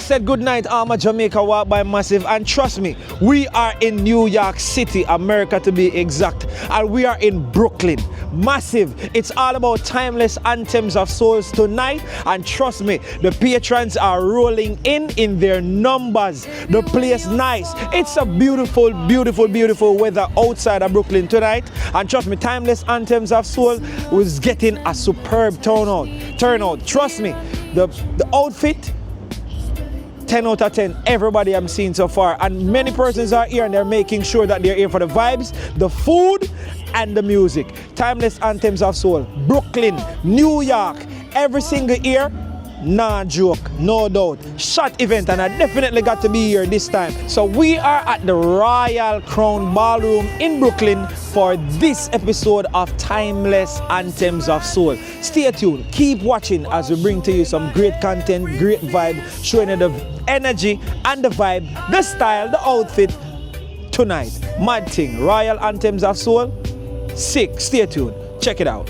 Blessed good night, I'm a Jamaica Walk By Massive, and trust me, we are in New York City, America to be exact, and we are in Brooklyn. Massive, it's all about Timeless Anthems of Souls tonight, and trust me, the patrons are rolling in their numbers. The place nice. It's a beautiful, beautiful, beautiful weather outside of Brooklyn tonight, and trust me, Timeless Anthems of Soul was getting a superb turnout. Trust me, the outfit, 10 out of 10, everybody I'm seeing so far, and many persons are here and they're making sure that they're here for the vibes, the food, and the music. Timeless Anthems of Soul, Brooklyn, New York, every single year, nah joke, no doubt. Shot event, and I definitely got to be here this time. So we are at the Royal Crown Ballroom in Brooklyn for this episode of Timeless Anthems of Soul. Stay tuned, keep watching as we bring to you some great content, great vibe, showing you the energy and the vibe, the style, the outfit tonight. Mad thing, Royal Anthems of Soul, sick. Stay tuned, check it out.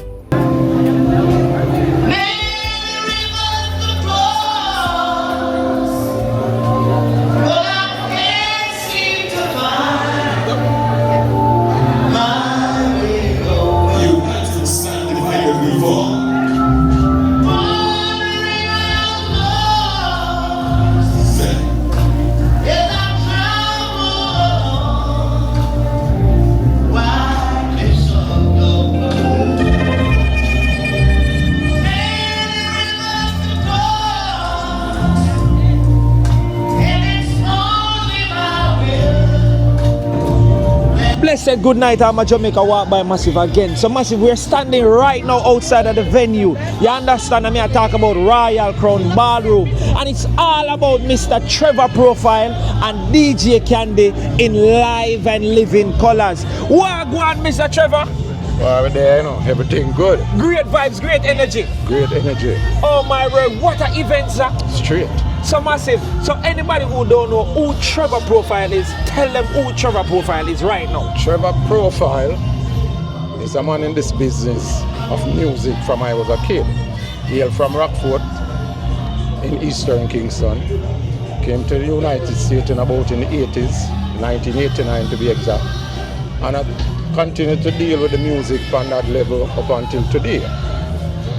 Blessed good night, I'm a Jamaica Walk By Massive again. So Massive, we're standing right now outside of the venue. You understand? I talk about Royal Crown Ballroom, and it's all about Mr. Trevor Profile and DJ Candy in live and living colors. Wagwan, Mr. Trevor. Well, we're there, you know, everything good. Great vibes, great energy. Great energy. Oh my word, what an event, sir. Straight. So Massive, so anybody who don't know who Trevor Profile is, tell them who Trevor Profile is right now. Trevor Profile is a man in this business of music from I was a kid. Hail from Rockford in Eastern Kingston. Came to the United States in the 80s, 1989 to be exact. And I continued to deal with the music from that level up until today.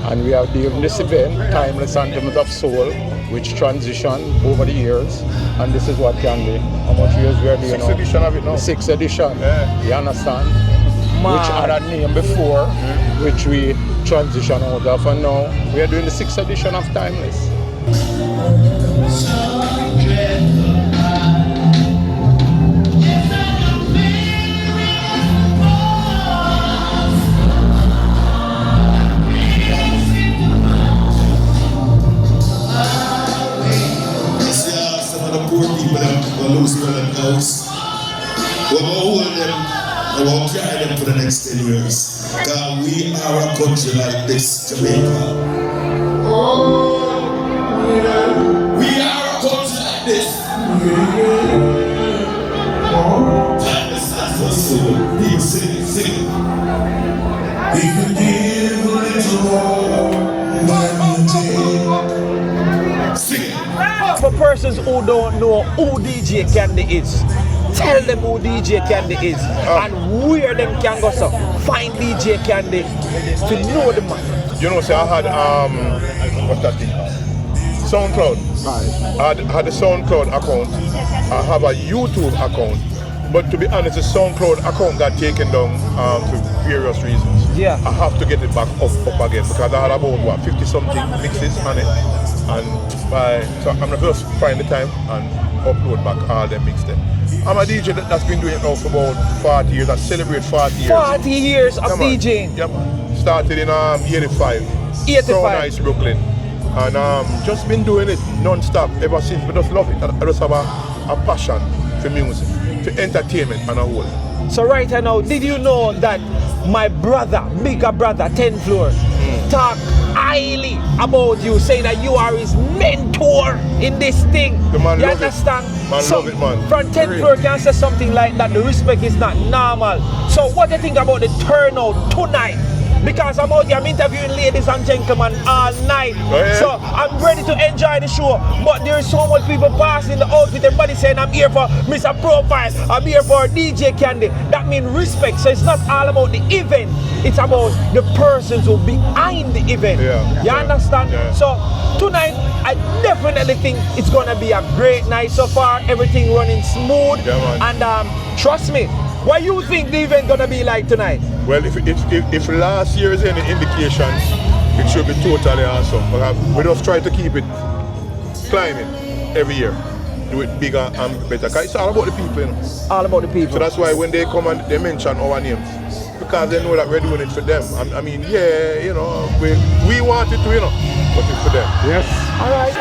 And we have dealt with this event, Timeless Anthems of Soul, which transitioned over the years, and this is what can be. How much years we are doing now? 6th edition of it now. 6th edition, yeah. You understand? Man. Which had a name before, which we transitioned out of, and now we are doing the 6th edition of Timeless. Lose them house. We're going to hold them and we'll carry them for the next 10 years. God, we are a country like this, Jamaica. We are a country like this. Timeless Anthems of Soul. People sing. We could give a little more than you take. Sing. For persons who don't know who DJ Candy is, tell them who DJ Candy is and where them can go so find DJ Candy to know the man. You know, so I had what's that thing? SoundCloud. I had a SoundCloud account. I have a YouTube account. But to be honest, the SoundCloud account got taken down for various reasons. Yeah. I have to get it back up again because I had about 50 something mixes on it. And so I'm gonna just find the time and upload back all them mixes. I'm a DJ that's been doing it now for about 40 years. I celebrate 40 years. 40 years of DJing. Yep. Started in 85. 85. So nice, Brooklyn. And just been doing it non-stop ever since. I just love it. I just have a passion for music, for entertainment and a whole. So right now, did you know that my brother, bigger brother, 10th floor, talk highly about you, saying that you are his mentor in this thing? The man you love understand? It. Man so love it, man. From 10th floor can say something like that, the respect is not normal. So what do you think about the turnout tonight? because I'm out here, I'm interviewing ladies and gentlemen all night. Oh, yeah? So I'm ready to enjoy the show. But there is so much people passing the outfit. Everybody saying I'm here for Mr. Profile, I'm here for DJ Candy. That means respect. So it's not all about the event, it's about the persons who behind the event. You understand? So tonight, I definitely think it's gonna be a great night so far. Everything running smooth, and trust me. What you think the event gonna be like tonight? Well, if last year is any indication, it should be totally awesome. But we just try to keep it climbing every year. Do it bigger and better. Because it's all about the people, you know. All about the people. So that's why when they come and they mention our names, because they know that we're doing it for them. I mean, yeah, you know, we want it to, you know, but it's for them. Yes. All right.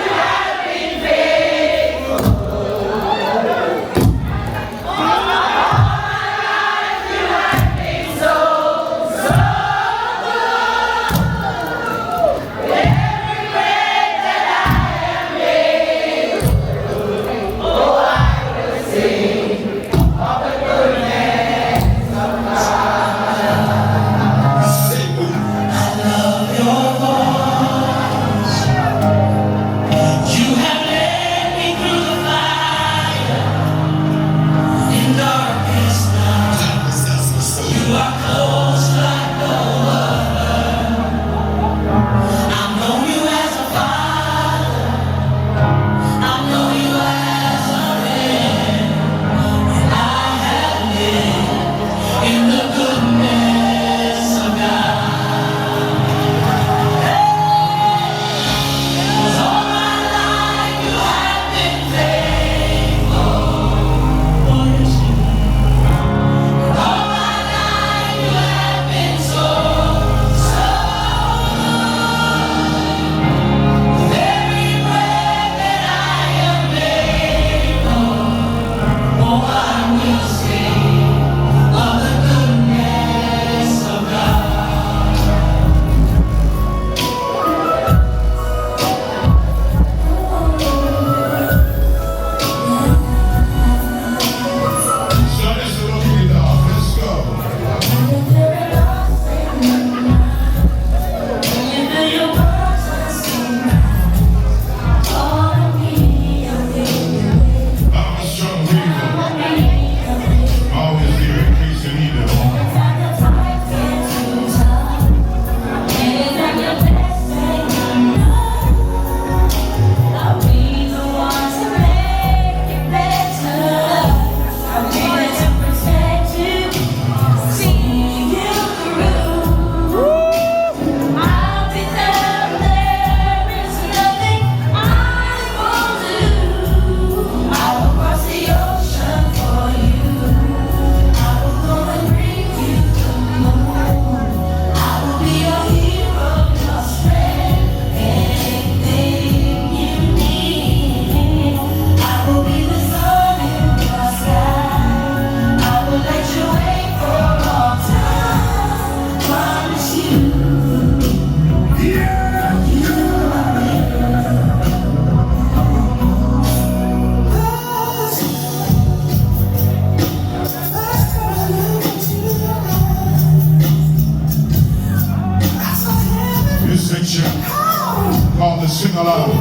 Called the sing along.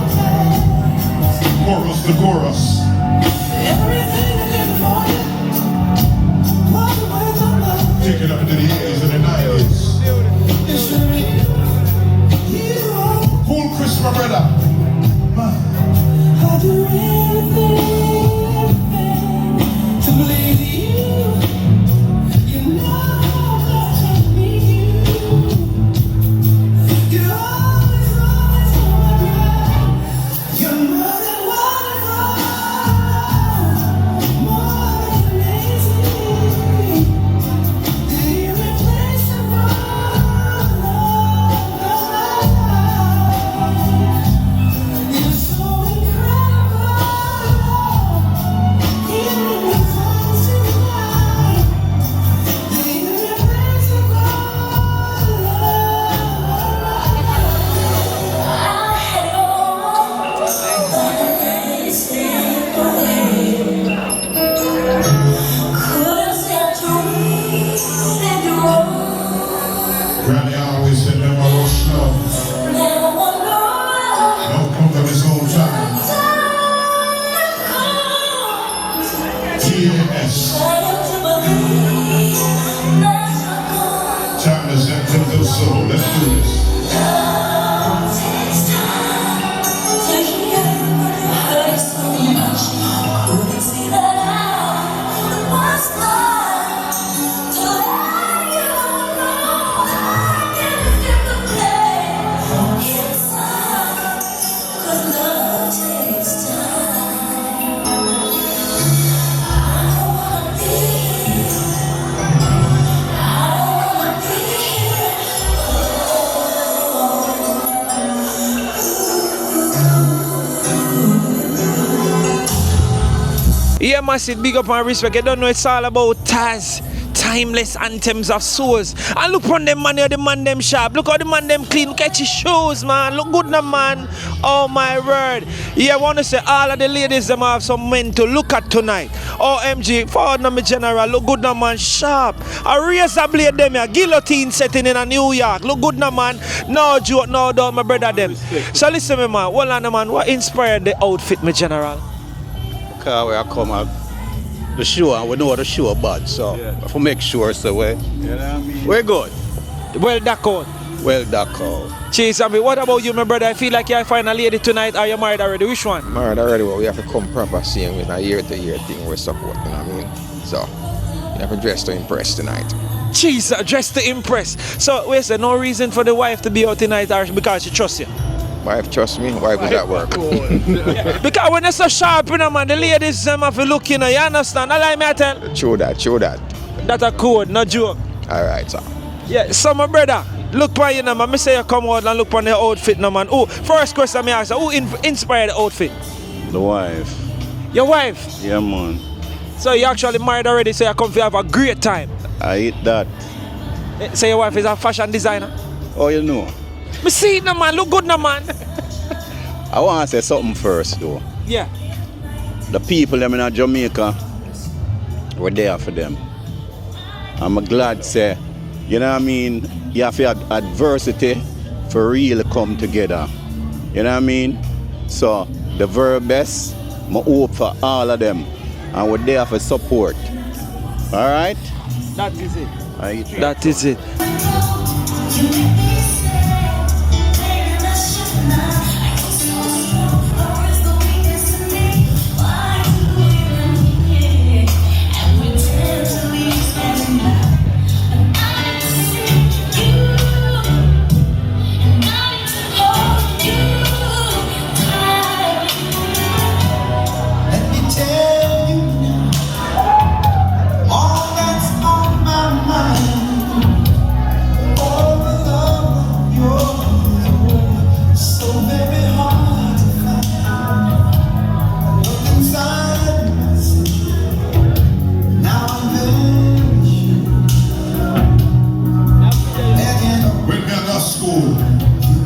Chorus the chorus. Take it up into the 80s and the 90s. Cool Chris, my brother. I'll do anything to believe you. You know that I need you. You're always around. You're more than wonderful, more than amazing, irreplaceable. Yeah, massive big up and respect. You don't know it's all about Taz. Timeless Anthems of Souls. And look on them man here, the man them sharp. Look how the man them clean, catchy shoes, man. Look good now, man. Oh my word. Yeah, I want to say all of the ladies them have some men to look at tonight. OMG, forward now, my general. Look good now, man. Sharp. A razor blade them here. Guillotine setting in a New York. Look good now, man. No joke, no doubt, my brother them. So listen, me, man. Hold on, man. What inspired the outfit, my general? Because where I come out, the show, and we know the show bad, so if we make sure, so we're good. Well, that out. Well, that call. Cheers, I mean, what about you, my brother? I feel like you find a lady tonight. Are you married already? Which one? Married already, well, we have to come proper seeing with a year-to-year thing we're supporting, you know what I mean? So, you have to dress to impress tonight. Jeez, dressed to impress. So, wait, no reason for the wife to be out tonight or because she trusts you? Wife trust me, wife is at work. Because when it's so sharp, you know, man, the ladies them have to look, you know, you understand? I like me, I tell. True that. That's a code, no joke. Alright, sir. Yeah, so my brother, look for you now, man. Me say you come out and look on the outfit now, man. Oh, first question me ask, who inspired the outfit? The wife. Your wife? Yeah, man. So you actually married already, so you come to have a great time. I eat that. So your wife is a fashion designer? Oh, you know. Me see it now, man. Look good now, man. I want to say something first, though. Yeah. The people them in Jamaica, we're there for them. I'm glad say, you know what I mean, you have to have adversity for real come together. You know what I mean? So the very best, I hope for all of them. And we're there for support. Alright? That is it. Right. That is it.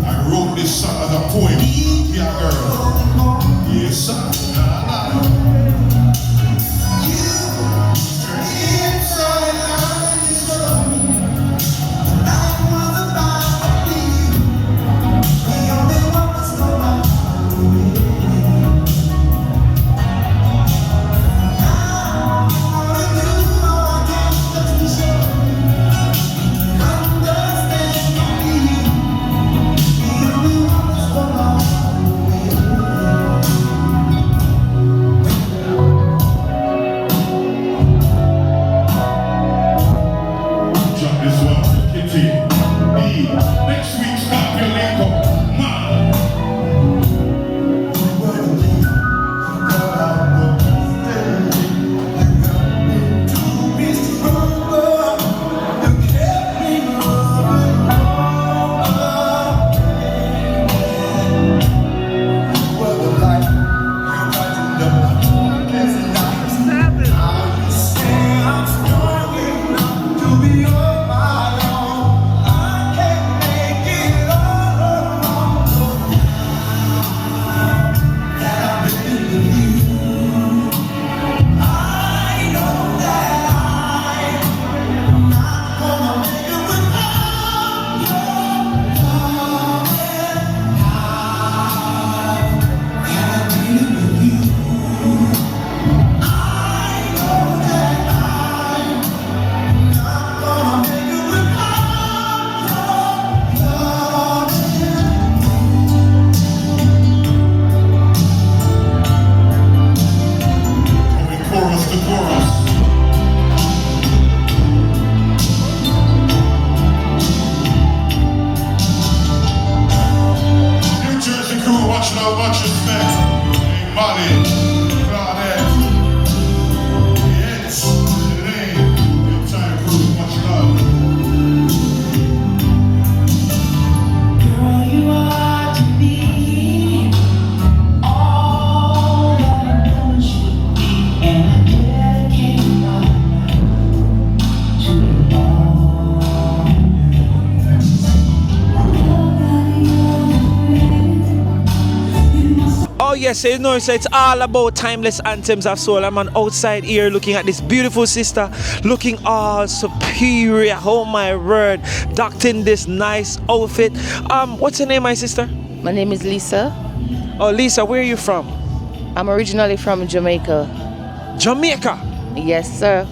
I wrote this song as a poem. Yeah, girl. Yes, sir. And yes, you know, so it's all about Timeless Anthems of Soul. I'm on outside here looking at this beautiful sister, looking all superior. Oh my word, docked in this nice outfit. What's your name, my sister? My name is Lisa. Oh, Lisa, where are you from? I'm originally from Jamaica. Jamaica. Yes, sir.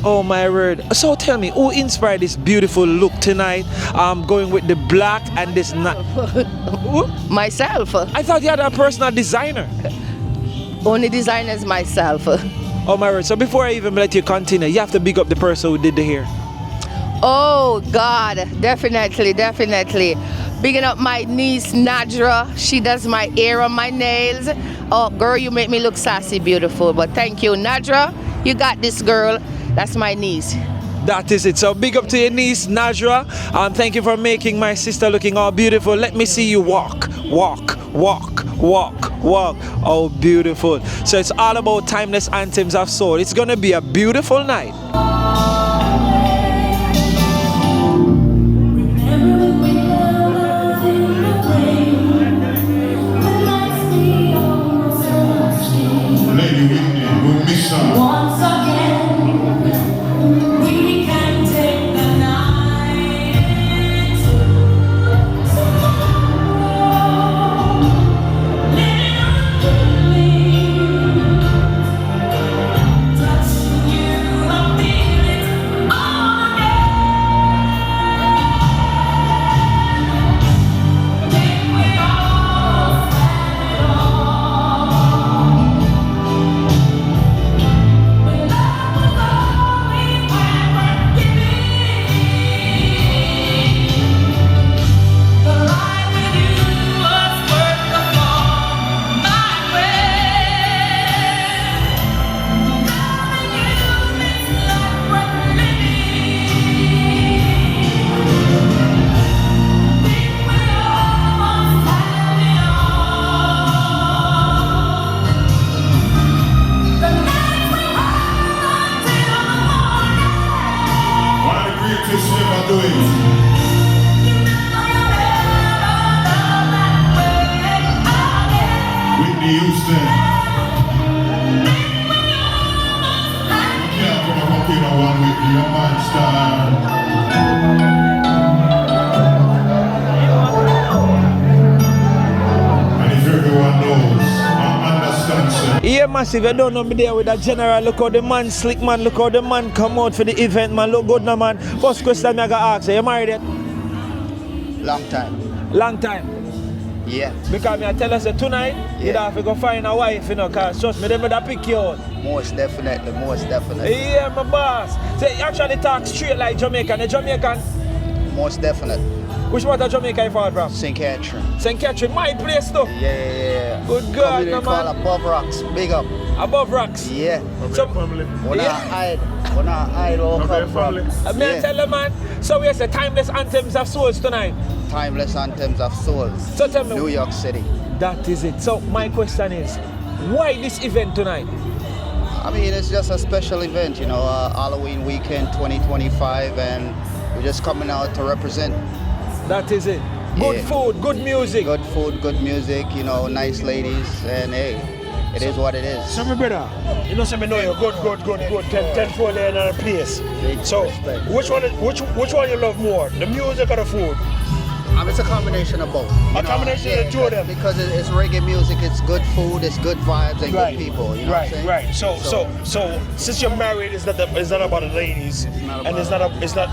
Oh my word. So tell me, who inspired this beautiful look tonight? Going with the black and this Myself. I thought you had a personal designer. Only designers myself. Oh my word. So before I even let you continue, you have to big up the person who did the hair. Oh God, definitely. Bigging up my niece Nadra. She does my hair and my nails. Oh girl, you make me look sassy, beautiful. But thank you, Nadra. You got this, girl. That's my niece. That is it. So big up to your niece, Najra. Thank you for making my sister looking all beautiful. Let me see you walk. Oh, beautiful. So it's all about Timeless Anthems of Soul. It's going to be a beautiful night. Lady Whitney, we'll miss her. Once again, we can take the night touching you, I feel it all again. When we all stand it all. When love was all we were giving, the ride with you was worth the fall, my friend. Loving you is not worth living. Think we almost had it all. The night we hung till the morning. One of the greatest ever do it. Whitney Houston. Yeah, come on, you know one with your man star. And if everyone knows, understands, Yeah, massive. You don't know me there with a general. Look how the man, slick man. Look how the man come out for the event, man. Look good now, man. First question I gotta ask you, you married yet? Long time. Long time. Yeah. Because me I tell us that tonight, you Yeah. have to go find a wife, you know, cause trust me, they better pick you out. Most definitely. Yeah, my boss. So you actually talk straight like Jamaican. The Jamaican, Most definitely. which part of Jamaica you fall from? St. Catherine. St. Catherine, my place too. Yeah. Good God, Community no, called man. Above Rocks. Big up. Above rocks. Yeah. So, When yeah. I hide, all come from. May I tell you, man? So we have the Timeless Anthems of Souls tonight. Timeless Anthems of Souls. So tell me. New York City. That is it. So my question is, why this event tonight? I mean, it's just a special event, you know, Halloween weekend 2025, and we're just coming out to represent. That is it. Good Yeah. food, good music. Good food, good music, you know, nice ladies, and hey, it is what it is. So my brother, you know, me know you good. 10-4 there in a place. So Respect. which one you love more, the music or the food? It's a combination of both. A combination of the two of them. Because it's reggae music, it's good food, it's good vibes, and good people. You know what I'm saying? Right. So since you're married, it's not about the ladies, not and about it's not.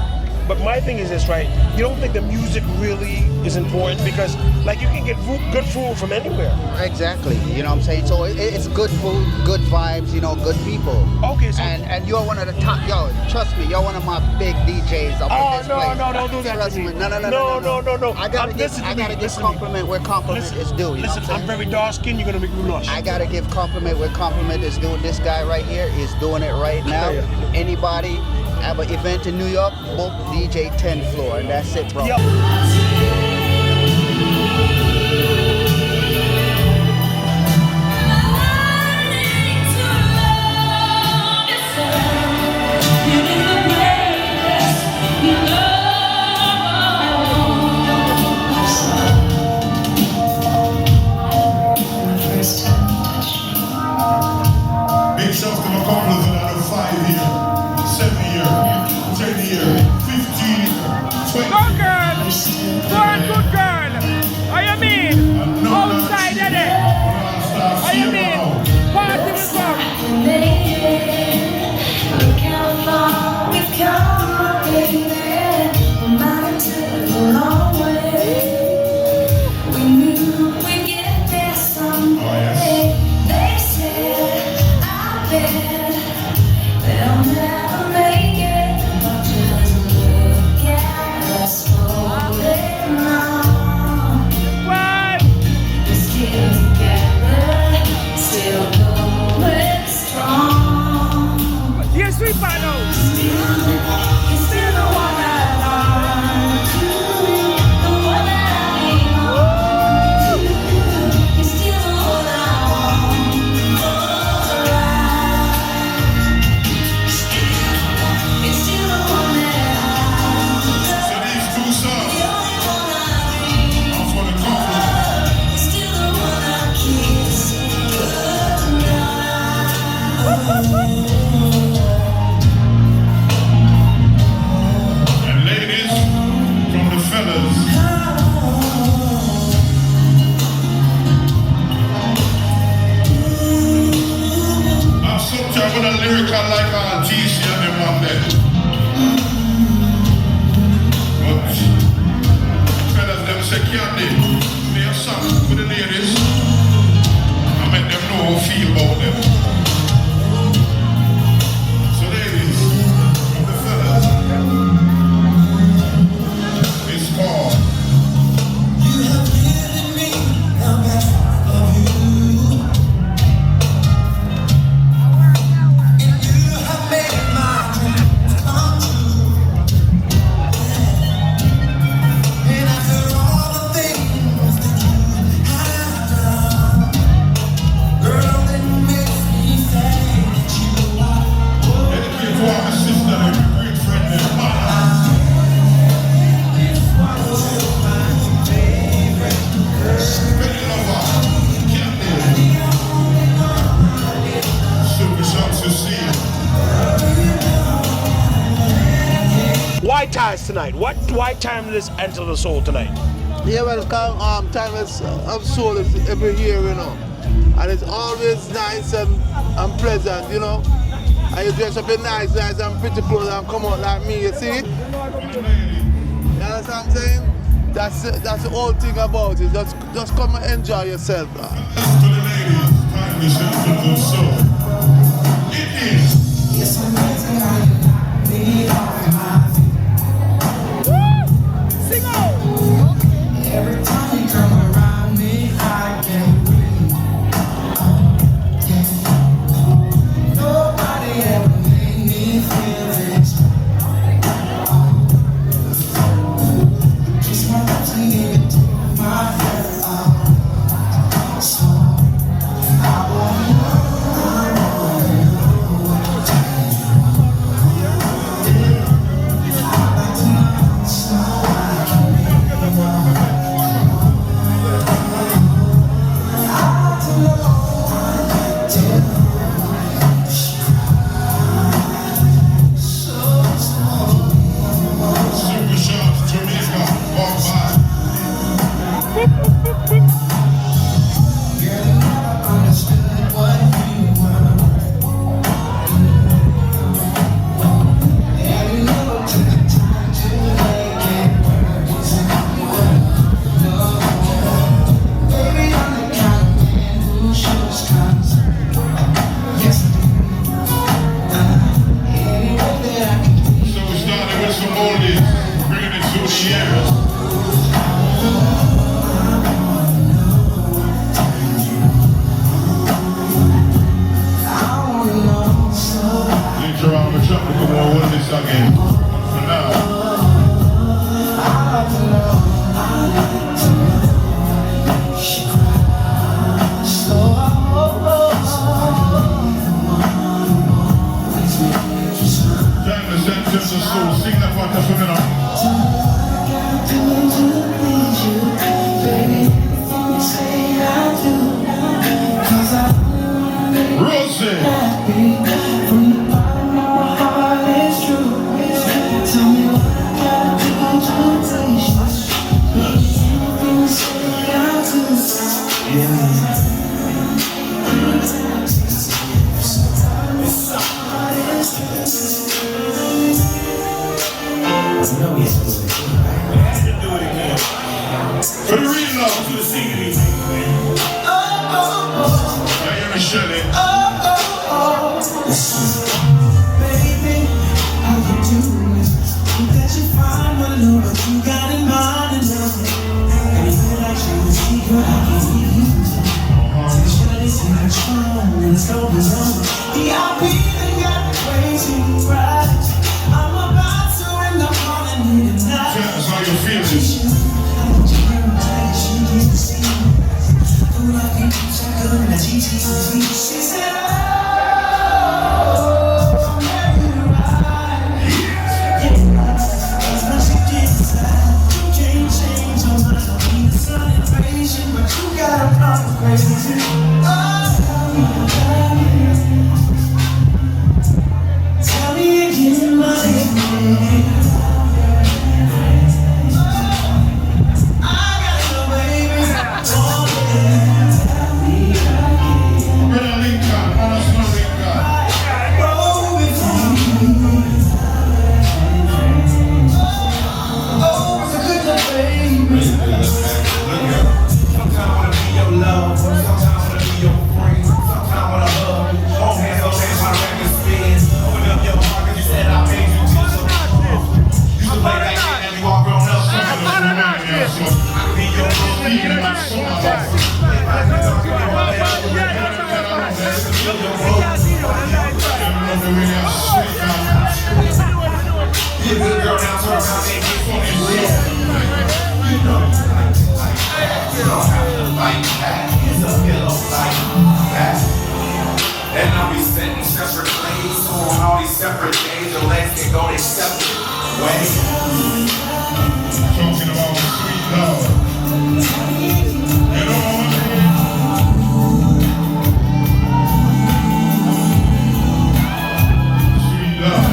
But my thing is this, right? You don't think the music really is important because, like, you can get good food from anywhere. Exactly. You know what I'm saying? So it's good food, good vibes, you know, good people. Okay, so And you're one of the top. Yo, trust me, you're one of my big DJs up in this place. no, don't do that Trust to me. me. No. I gotta Listen to me, give listen to me. compliment where compliment is due. You know Listen, what I'm I'm saying? very dark skinned. You're gonna make me blush. I gotta give compliment where compliment is due. This guy right here is doing it right now. Yeah. Anybody have an event in New York, book DJ 10th floor, and that's it, bro. Yo. First time. record like all TC and them one day. But fellas, them say candy. Play a song for the ladies and make them know how feel about them. So ladies, from the fellas, it's called You Have Given Me the Best of You. And you have made my dreams come true. And after all the things that you have done, girl, it makes me say that you are. Dedicate to our sister and my great friend and mother. Ready lover, Candy. Super shots to see. Why ties tonight? Why Timeless Anthem of Soul tonight? Yeah, well, Timeless of Soul is every year, you know. And it's always nice and pleasant, you know. And you dress up in nice and pretty clothes and come out like me, you see? You understand what I'm saying? That's the whole thing about it. Just come and enjoy yourself. To the ladies, Timeless Anthem of Soul. It is. It's amazing how you knock me off my feet. Sing on! Every time you come around me, I can breathe. Yeah. Nobody ever made me feel this way. Just want to give it to my head. So I wanna know what to I'd like to know so I can be I'd like to know what to Super shots, Jamaica, walk by. Girl, I never understood what you were. And you never took the time to make it work. No, baby, I'm the kind of man who shows concern. Yes, I do. Any way that I can be. So we started with some oldies, bringing it to the years. I wanna know so Later on, we're trying to do more oldies again. For now, I'd like to know. She cried, so I Timeless Anthem of Soul, sing that one for me now. Baby, everything you say I do. 'Cause I Rosie, from the bottom of my heart it's true. Tell me what I gotta do to please you. Baby, anything you say I do. Yeah. for the real love, to the singing. Now hear me, Shelley. Baby, how you doing? That you find what I know what you got in mind and and you feel like you was eager, I can give you sexuality in control and it's going on. VIP done got me crazy right. I'm about to end up calling you tonight. Tell us how you feeling. I want your girl tight, she gets to see me. Ooh, I can keep track of that GT with me. She said, but you got a problem crazy. Tell me again, my name. I got your baby. Brother Lincoln, honest no Lincoln. And I'll be setting separate lanes on all these separate days. The legs can go their separate ways. Talking about sweet love. You know, sweet love.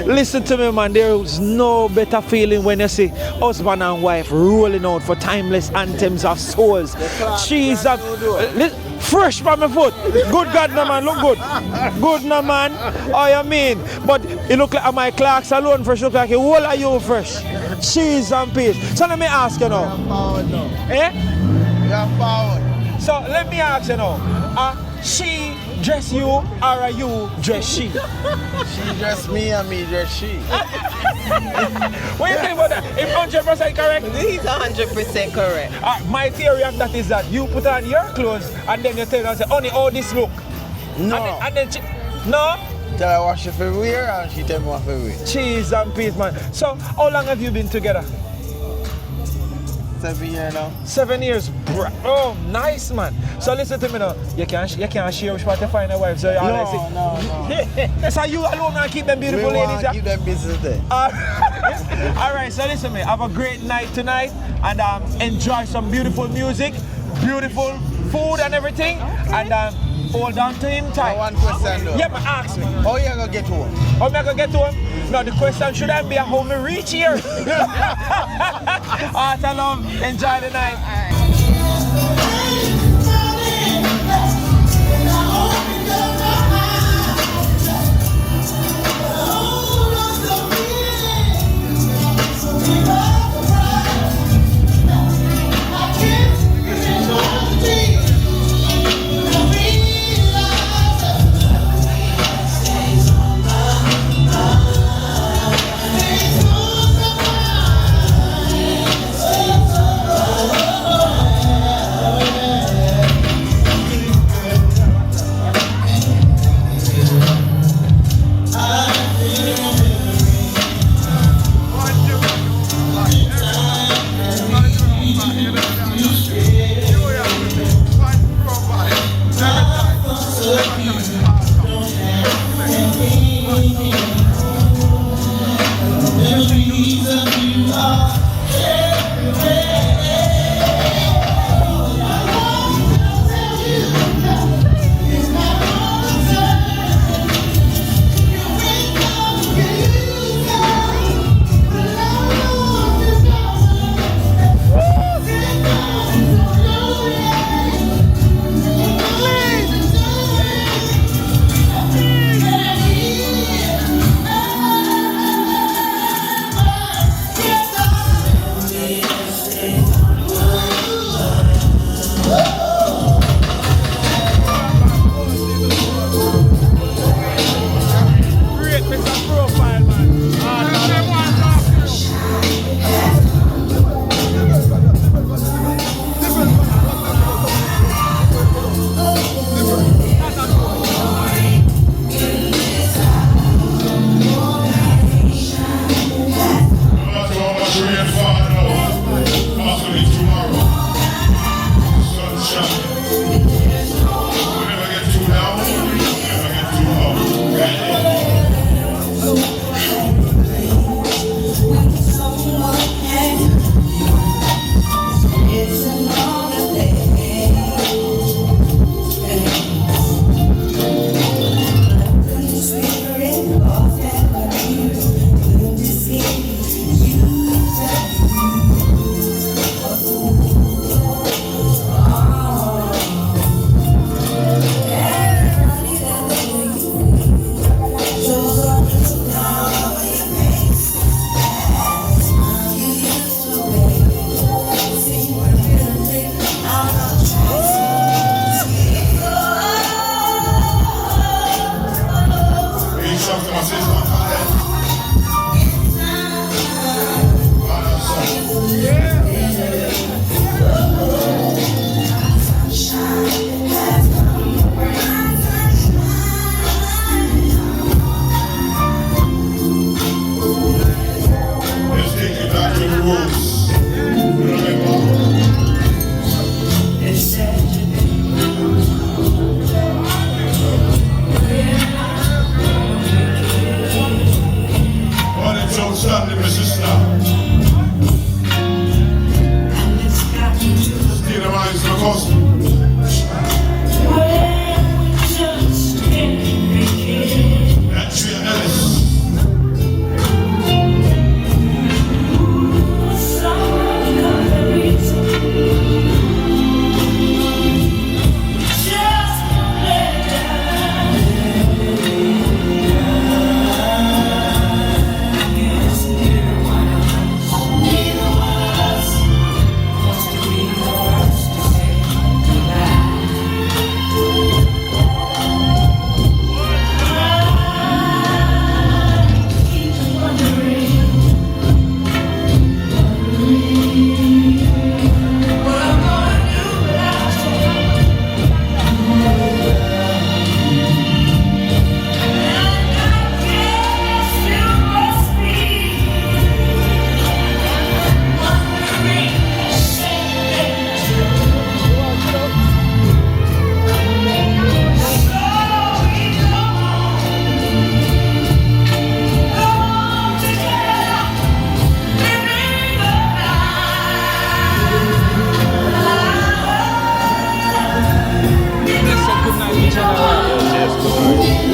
Listen to me, man, there's no better feeling when you see husband and wife rolling out for Timeless Anthems of Souls. She's fresh from my foot. Good God, no man, look good. Good, no man. Oh, you mean? But it look like my Clarks alone fresh, look like a whole of you fresh. Cheese and peace. So let me ask you now. Eh? You're forward. So let me ask you now. She dress you or you dress she? She dress me and me dress she. What do you think about that? If 100% correct? He's 100% correct. My theory of that is that you put on your clothes and then you tell her and say, honey, how this look? No. And then she, no? Tell her what she for wear and she tell me what for wear. Cheese and peace, man. So how long have you been together? 7 years now. 7 years, oh, nice, man. So listen to me now. You can't share which part to find a wife. So you No. So you alone and keep them beautiful ladies. Keep them business there. All right. So listen, me. Have a great night tonight and enjoy some beautiful music, beautiful food and everything, and hold on to him tight. One question though. Yeah, but ask me. How you gonna get home? How am I gonna get to him? No, the question shouldn't be how me reach here. Art and love, enjoy the night.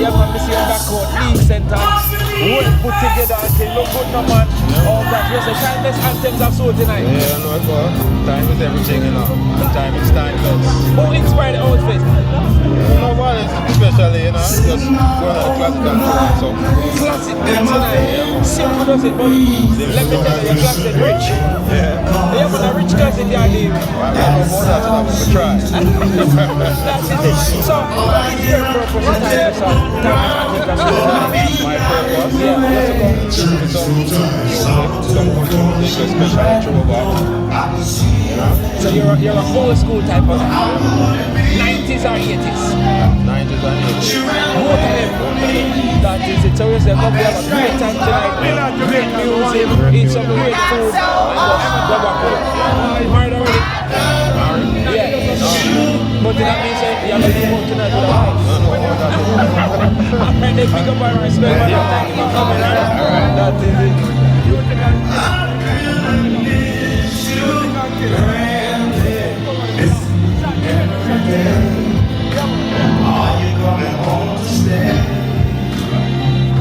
Yeah, man, we see you back out, decent and well put together and thing. Look good, no man. Oh, gosh, yes, the Timeless Anthems of Souls tonight. Yeah, no, but time is everything, you know. And time is timeless. Who inspired the outfit? Nobody especially, you know. Just going to the classical so. Classic tonight. Simple does it, but let me tell you, your classic rich. Yeah. You have a rich classic you are leaving. I don't know about that, so I'm going to try. That's it. So, what is your purpose in Timeless Anthems of Souls? My purpose? Yeah. Just to come some music, some country, especially throwback. You know? So you're a old school type of 90s or 80s? 90s and 80s. Both of them. That is it. So we say, come we have a great time tonight. Great music, eat some great food. Go back home. Married already? Yeah. But that means that you're going to go tonight with a wife. And they pick up our respect for that time you coming, right? That is it. Are you coming home to stay?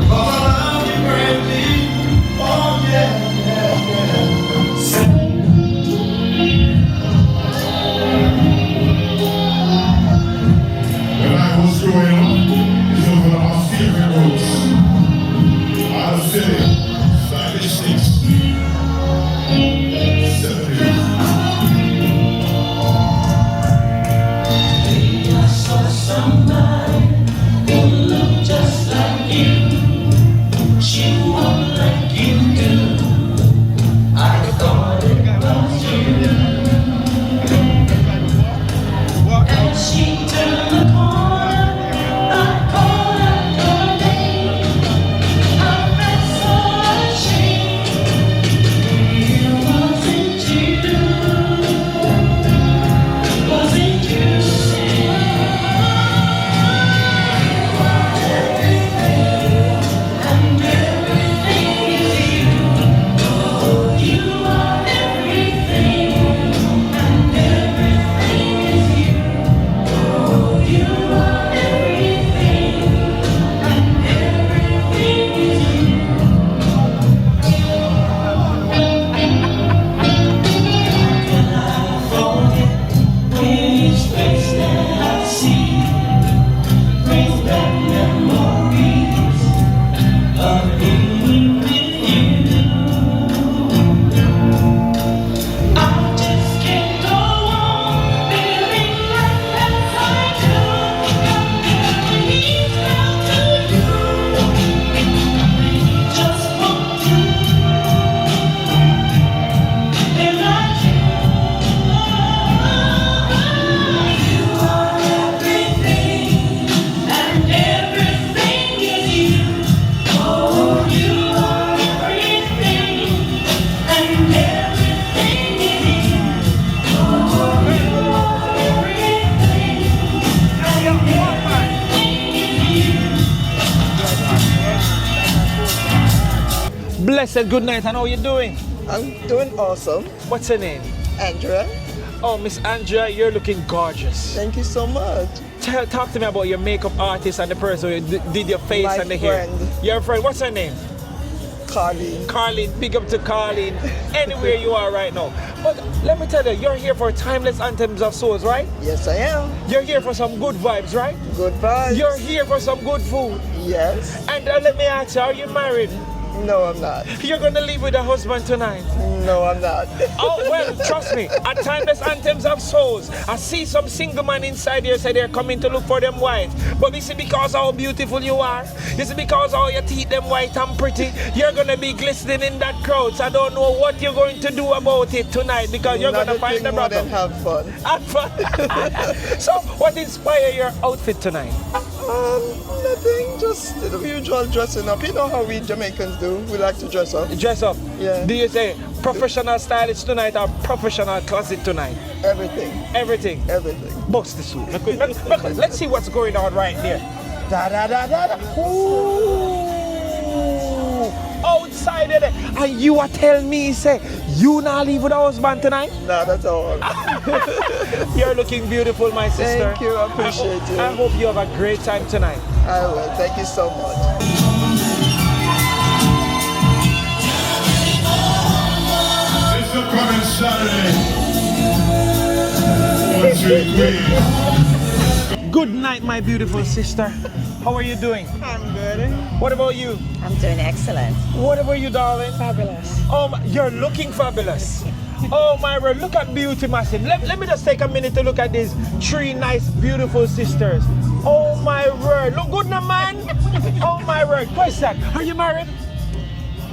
Oh, I love you, Brandy. Oh, yeah. When I was growing up, this was one of my favorite roads. Out of city, 56. 70. I saw somebody who looked just like you. She walked like you do. I thought it was you. And she turned the corner. I called out your name. I felt so ashamed. It wasn't you. Wasn't you? Blessed good night, and how you doing? I'm doing awesome. What's your name? Andrea, Oh, Miss Andrea, you're looking gorgeous. thank you so much. Talk to me about your makeup artist and the person who did your face My and the hair. friend. Your friend, what's her name? Carlene. Carlene, big up to Carlene, anywhere you are right now. But let me tell you, you're here for Timeless Anthems of Souls, right? Yes, I am. You're here for some good vibes, right? Good vibes. You're here for some good food. Yes. And let me ask you, are you married? No, I'm not. You're gonna live with a husband tonight? No, I'm not. Oh, well, trust me, at Timeless Anthems of Souls, I see some single man inside here say they're coming to look for them wife. But you see, because how beautiful you are, you see, because how your teeth them white and pretty, you're gonna be glistening in that crowd. So I don't know what you're going to do about it tonight, because you're gonna find the more brother. than have fun. Have fun. So, what inspired your outfit tonight? Nothing, just the usual dressing up. You know how we Jamaicans do. We like to dress up. Dress up? Yeah. Do you say professional stylist tonight or professional closet tonight? Everything. Everything? Everything. Bust the suit. Let's see what's going on right there. Da da da da da. Ooh. Outside of there. And you are telling me, say, you not leave with a husband tonight? Not at all. You're looking beautiful, my sister. Thank you, I appreciate it. I hope you have a great time tonight. I will. Thank you so much. It's the coming Saturday. 1 3 Queen. Good night, my beautiful sister. How are you doing? I'm good. What about you? I'm doing excellent. What about you, darling? Fabulous. Oh, you're looking fabulous. Oh, my word, look at beauty, massive. Let me just take a minute to look at these 3 nice, beautiful sisters. Oh, my word. Look good now, man. Oh, my word. Question, are you married?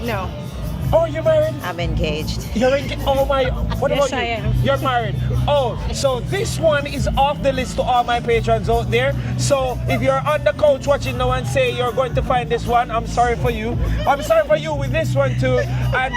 No. Oh, you're married? I'm engaged. You're engaged? Oh, my. What Yes, about you? I am. You're married. Oh, so this one is off the list to all my patrons out there. So if you're on the couch watching now and say you're going to find this one, I'm sorry for you. I'm sorry for you with this one too. And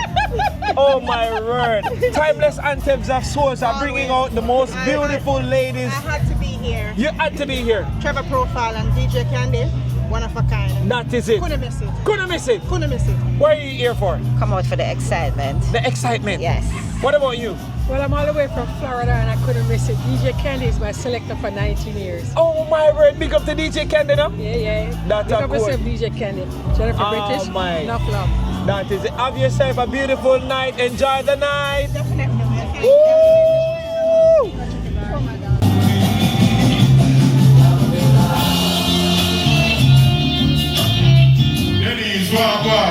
oh my word, Timeless Anthems of Souls are bringing out the most beautiful ladies. I had to be here. You had to be here. Trevor Profile and DJ Candy, one of a kind. That is it. Couldn't miss it. Couldn't miss it. Couldn't miss it. What are you here for? Come out for the excitement. The excitement. Yes. What about you? Well, I'm all the way from Florida and I couldn't miss it. DJ Candy is my selector for 19 years. Oh my word, big up to DJ Candy now? Yeah. That's Big a up cool. yourself, DJ Candy. Jennifer British, my. enough love. That is it. Have yourself a beautiful night. Enjoy the night. Definitely. Woo! Denny's Wagwa.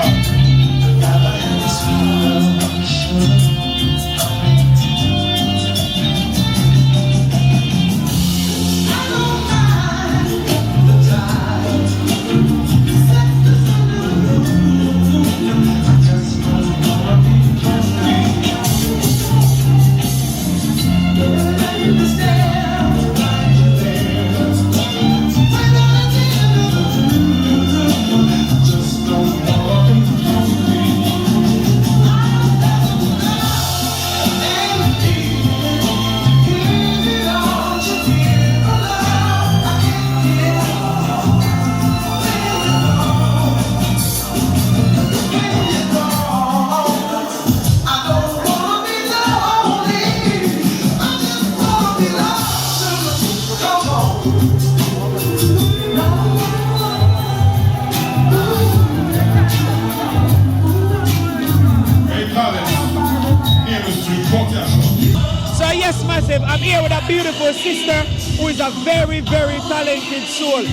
So yes, massive, I'm here with a beautiful sister who is a very, very talented soul.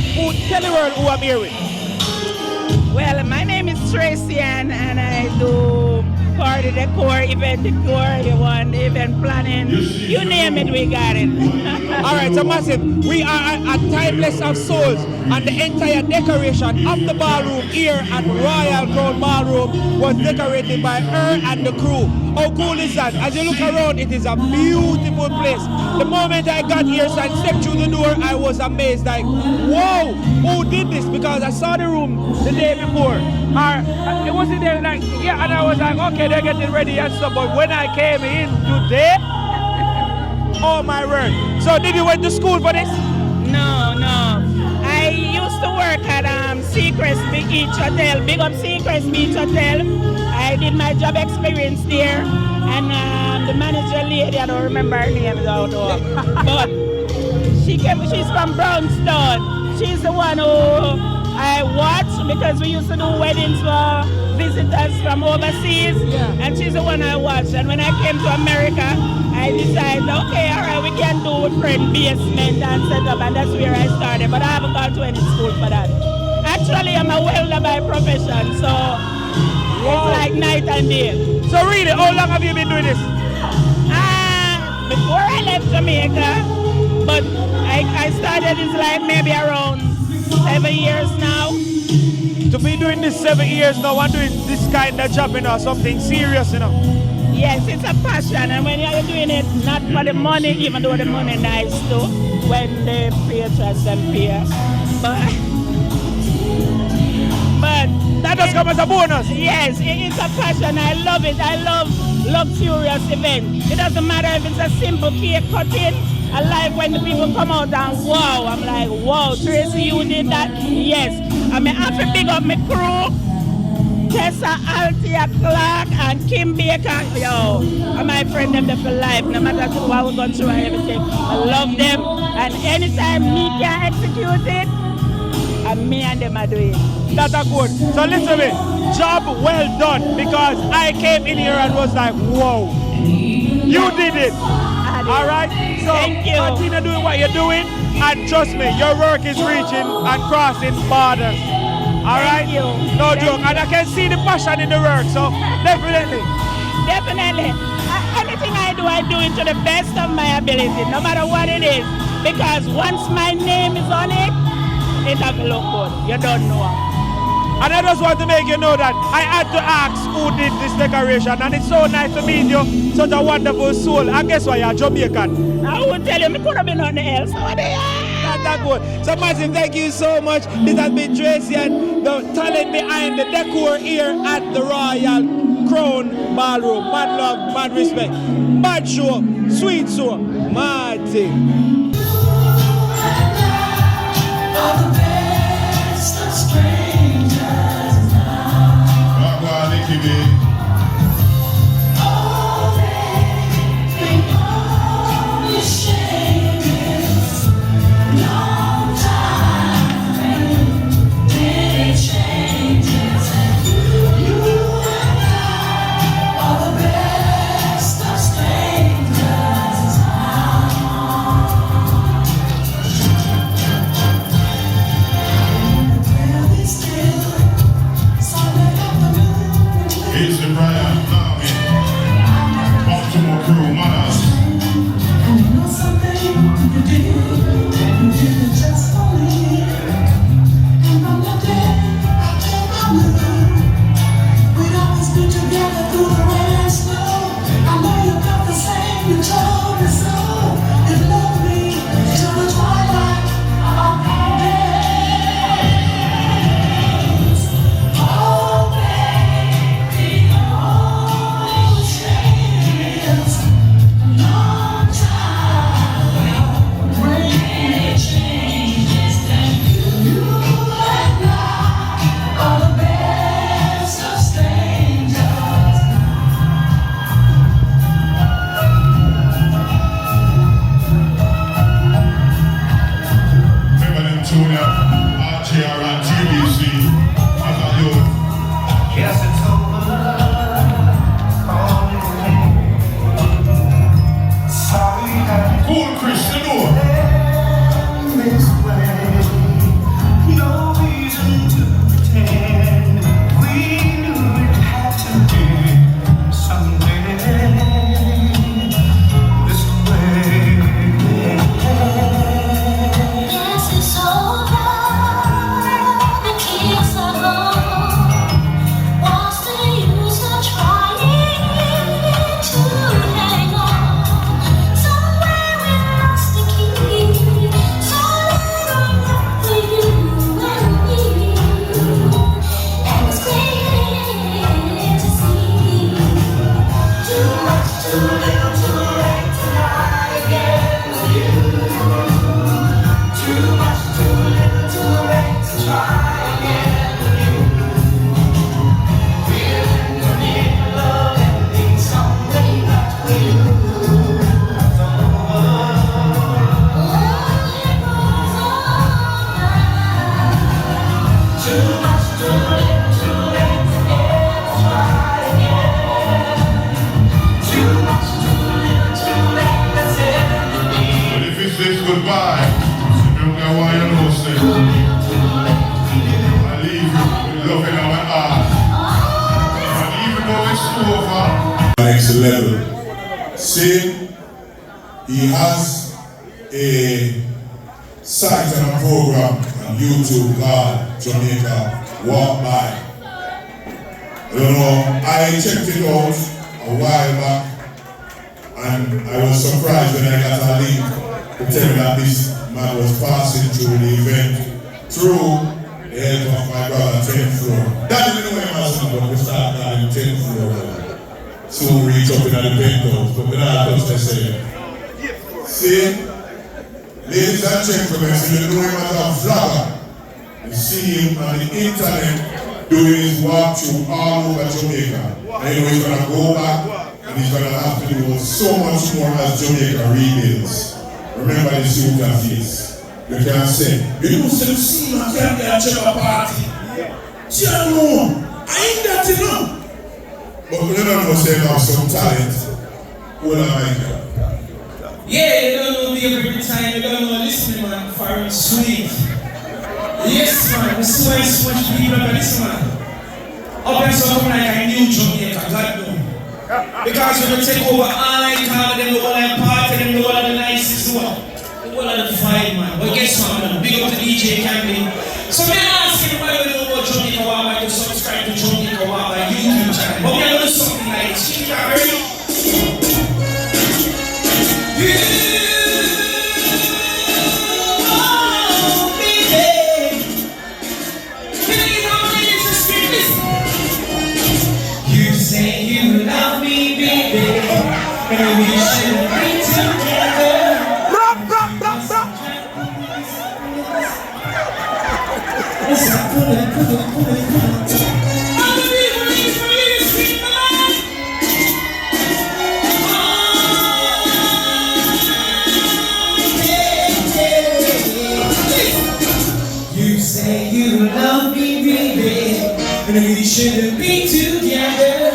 Tell the world who I'm here with. Well, my name is Tracy and I do party decor, event decor, you want event planning, you name it, we got it. All right, so massive, we are at Timeless of Souls and the entire decoration of the ballroom here at Royal Crown Ballroom was decorated by her and the crew. How cool is that? As you look around, it is a beautiful place. The moment I got here and stepped through the door, I was amazed, like, whoa, who did this? Because I saw the room the day before. It wasn't there, like, yeah, and I was like, okay, they're getting ready and stuff, but when I came in today, oh my word. So did you went to school for this? No. I used to work at Secrets Beach Hotel, Big Up Secrets Beach Hotel. I did my job experience there, and the manager lady, I don't remember her name though, but she's from Brownstone. She's the one who I watch because we used to do weddings for visitors from overseas, and she's the one I watched. And when I came to America, I decided, okay, all right, we can do friend basement and set up, and that's where I started. But I haven't gone to any school for that. Actually, I'm a welder by profession, so it's like night and day. So really, how long have you been doing this? Before I left Jamaica, but I started this like maybe around 7 years now. To be doing this 7 years now and doing this kind of job, you know, something serious, you know. Yes, it's a passion, and when you're doing it not for the money, even though the money nice too, when the patrons them pay. But that does come as a bonus. Yes, it's a passion. I love it. I love luxurious events. It doesn't matter if it's a simple cake cutting. I like when the people come out and wow, I'm like, wow, Tracy, you did that? Yes. I mean, I have to big up my crew. Tessa, Althea Clark, and Kim Baker. Yo, and my friend them there for life. No matter what we're going through and everything. I love them. And anytime me can execute it, I and me and them are doing. That's a good. So listen to me, job well done, because I came in here and was like, whoa, you did it. All right? So thank you. Continue doing what you're doing, and trust me, your work is reaching and crossing borders. All right? Thank you. No joke. And I can see the passion in the work, so definitely. Definitely. Anything I do it to the best of my ability, no matter what it is. Because once my name is on it, it have to look good. You don't know. And I just want to make you know that I had to ask who did this decoration, and it's so nice to meet you, such a wonderful soul. And guess what, you're Jamaican. I would tell you, me could have been on else. Not that good. So massive, thank you so much. This has been Tracy and the talent behind the decor here at the Royal Crown Ballroom. Mad love, mad respect. Mad show, sweet show, mad thing. Next level. See, he has a site and a program on YouTube called Jamaica Walk By. I don't know, I checked it out a while back and I was surprised when I got a link to tell me that this man was passing through the event through the help of my brother 10th floor. That didn't know him as well, but we started calling 10th floor. Soon reach up in the penthouse, but we're not touch the same. See, ladies and gentlemen, so you know him as a vlogger. You see him on the internet doing his walkthrough all over Jamaica. And you know he's gonna go back and he's gonna have to do so much more as Jamaica rebuilds. Remember the suit of his. you can sing. You know, see, I can't get a party. Yeah, no, I ain't that enough. But we don't know say now some talent. What am I here? Yeah, you don't know me every time, you don't know listening, man, foreign sweet. Yes, man, we swear so much people about this, man. Up and so come like a new Jamaica, God knows. Because when you take over all I call them, the one I party, them, the one of the nicest one. The one of the fine, man. But guess what, man? Big up to DJ Candy. So may I ask everybody who know about Jamaica Walk By to subscribe to Jamaica Walk By YouTube channel. But we're going to do something like this. Keep that ready? You say you love me, baby, and we should be together. You say you love me, baby, and we shouldn't be together,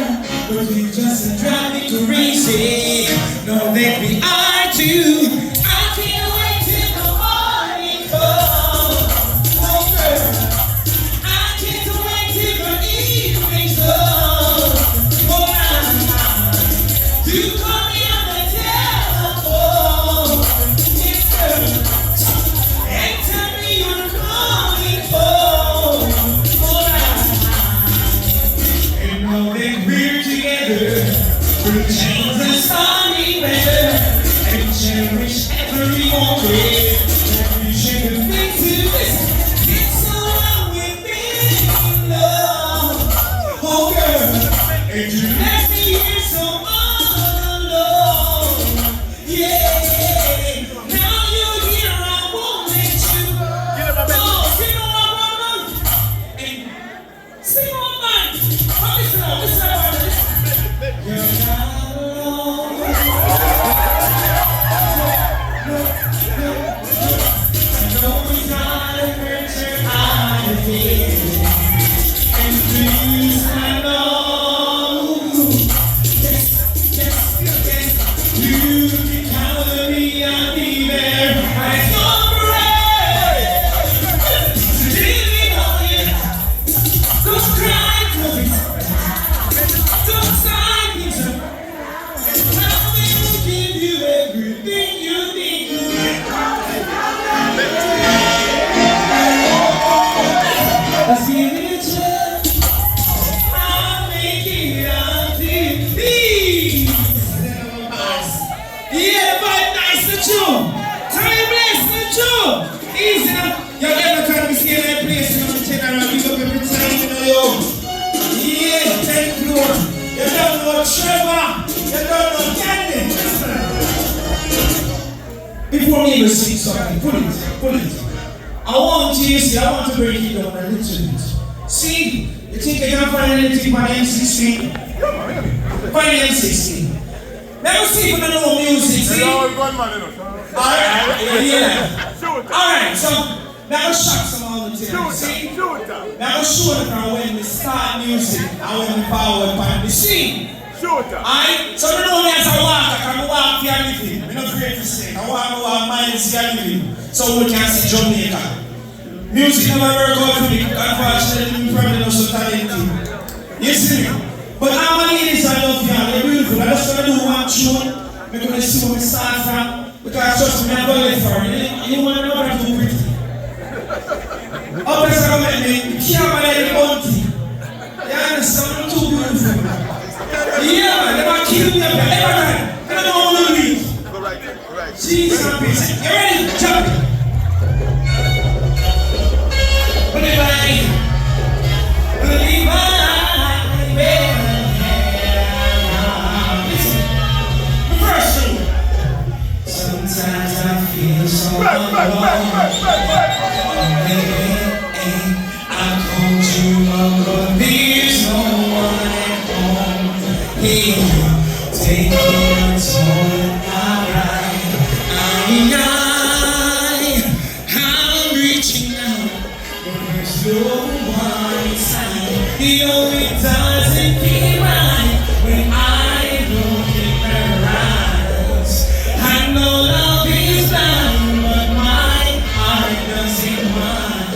but you just drive me crazy. Know that we are two. I can't wait till the morning comes. Oh girl, I can't wait till the evening's done. Oh my, you call me on the telephone, yes sir, and tell me you're coming home. Oh my, and know that we're together. We'll change the sunny weather and cherish every moment. We should think to this. It's so long we've been in love, oh girl, and you left me here so all alone. Yeah, now you're here, I won't let you go. Sing on, and sing on, man. Oh, listen up, listen up, you're not alone. I know it's not a picture out of here. And please, I know. Yes, yes, yes. You can count on me, I'll be there. I don't pray. Leave on it. Don't cry, don't sigh, Peter. I will give you everything you need. Let's give it a chance. I'll make it until peace. Yeah, but nice to you. Timeless to you. Easy now. You ever come to see that place in the general? Big up every time, you know, yo. Yeah, 10th floor. You don't know Trevor. You don't know Candy. Before me even sing something, pull it. I want to break it down a little bit. See, you think I can find anything by M16? Find M16. Never see if I don't know music, see? Alright, yeah. Alright, so now shock some of the things, see? Now show them when we start music and when we power upon the scene. Alright, so you know me as I walk, I can walk for anything. I'm not afraid to sing. I walk miles for anything. So we can see Jamaica. Music never work out for me, unfortunately, we probably know so talented. You see me? But I'm a ladies, I love you, they're beautiful. I just want to do one tune. I'm going to see where we start from. Because trust me, I'm going for it. You want to know that too pretty. Up as I met me, you can't buy any bounty. You understand? I'm too beautiful. Yeah, they might kill me up there every time. I don't know what to leave. Jesus, I'm busy. You ready? Jump it. Sometimes I feel so alone. I called you up, but there's no one at home. Hey, take it, it's all alright. I The only doesn't feel right when I look in her eyes. I know love is blind, but my heart doesn't mind.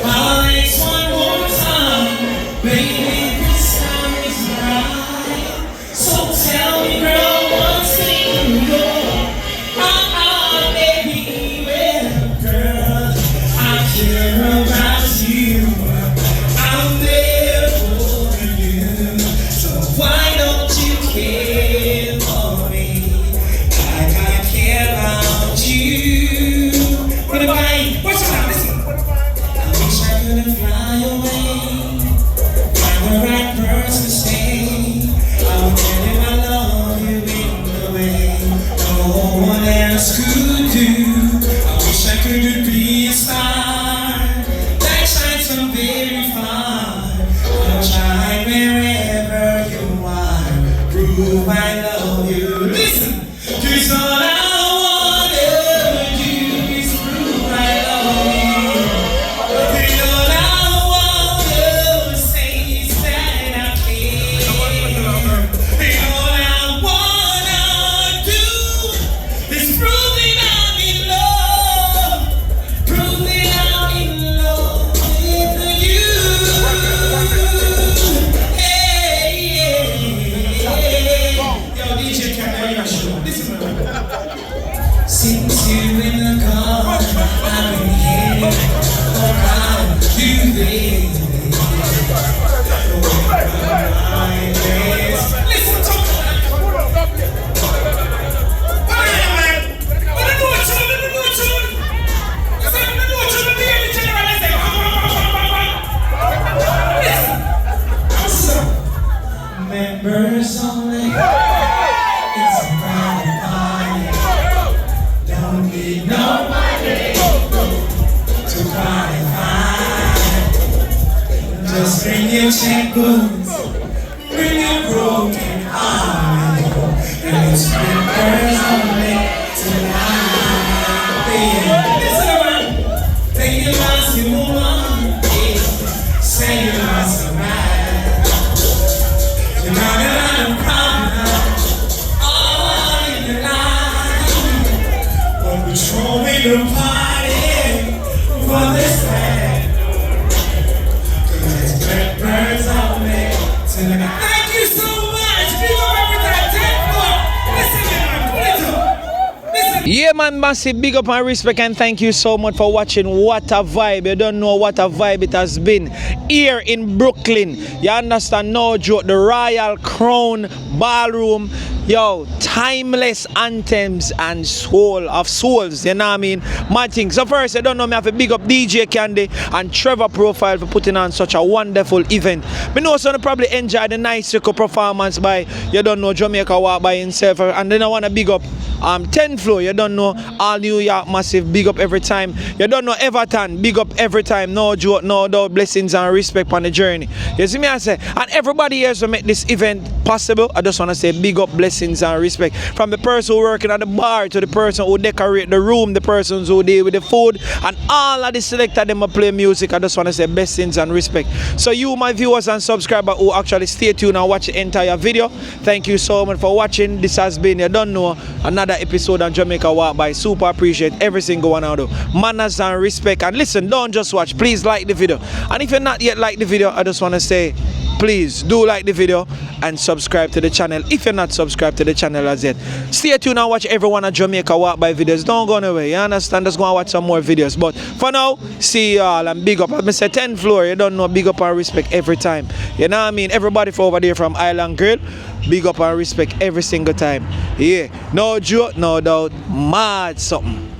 I'll race one more time, baby, this time is right. So tell me, girl, what's in your baby, well, girl, I care about you. I'm there for you. So why don't you care for me like I care about you? What am I? What's your name? Listen. I wish I could fly away, find the right person to stay. I would tell him I love you in the way no one else could do. I wish I could be a star that shines from very far. I'll shine wherever you are, prove I love you. Listen, 'cause all I wanna do is prove I love you. And all I wanna say is that I care. And all I wanna do is prove that I'm in love. Prove that I'm in love with you. Hey, yo, DJ, can I hear you? Listen, since you in the car, I've been heading around you, baby. Listen to me. What are you, man? What are you doing to me? What are you doing to me? You say, what are you doing to me? Be in the general, I say, listen. Members only. It's a private party. Don't need nobody to qualify. Just bring your checkbooks, bring your broken heart, and it's members only tonight. Listen around, take your last you woman, say you lost a ride. You got a lot of problems all in your life, but we're throwing the party for this land. 'Cause it's birds on me tonight. Thank you so much. Big up everything. 10 more. Listen, man. Pull it up. Listen. Yeah, man, massive big up and respect, and thank you so much for watching. What a vibe. You don't know what a vibe it has been here in Brooklyn. You understand? No joke. The Royal Crown Ballroom. Yo, Timeless Anthems and Soul of Souls. You know what I mean? My thing. So first, you don't know, me have to big up DJ Candy and Trevor Profile for putting on such a wonderful event. Me know some probably enjoy the nice circle performance by, you don't know, Jamaica Walk By himself. And then I want to big up 10th floor. You don't know, all New York massive. Big up every time. You don't know, Everton. Big up every time. No joke, no doubt. Blessings and respect on the journey. You see me, I say, and everybody here to make this event possible. I just want to say big up, blessings and respect, from the person who working at the bar to the person who decorate the room, the persons who deal with the food, and all of the selector them play music. I just want to say blessings and respect. So you, my viewers and subscribers who actually stay tuned and watch the entire video, thank you so much for watching. This has been, you don't know, another episode on Jamaica Walk By. Super appreciate everything going on. Manners and respect. And listen, don't just watch, please like the video. And if you're not yet like the video, I just want to say, please do like the video and subscribe to the channel if you're not subscribed to the channel as yet. Stay tuned and watch everyone at Jamaica Walk By videos. Don't go away, you understand? Just go and watch some more videos. But for now, see y'all and big up. I say 10th floor, you don't know, big up and respect every time. You know what I mean? Everybody from over there from Island Girl, big up and respect every single time. Yeah, no joke, no doubt, mad something.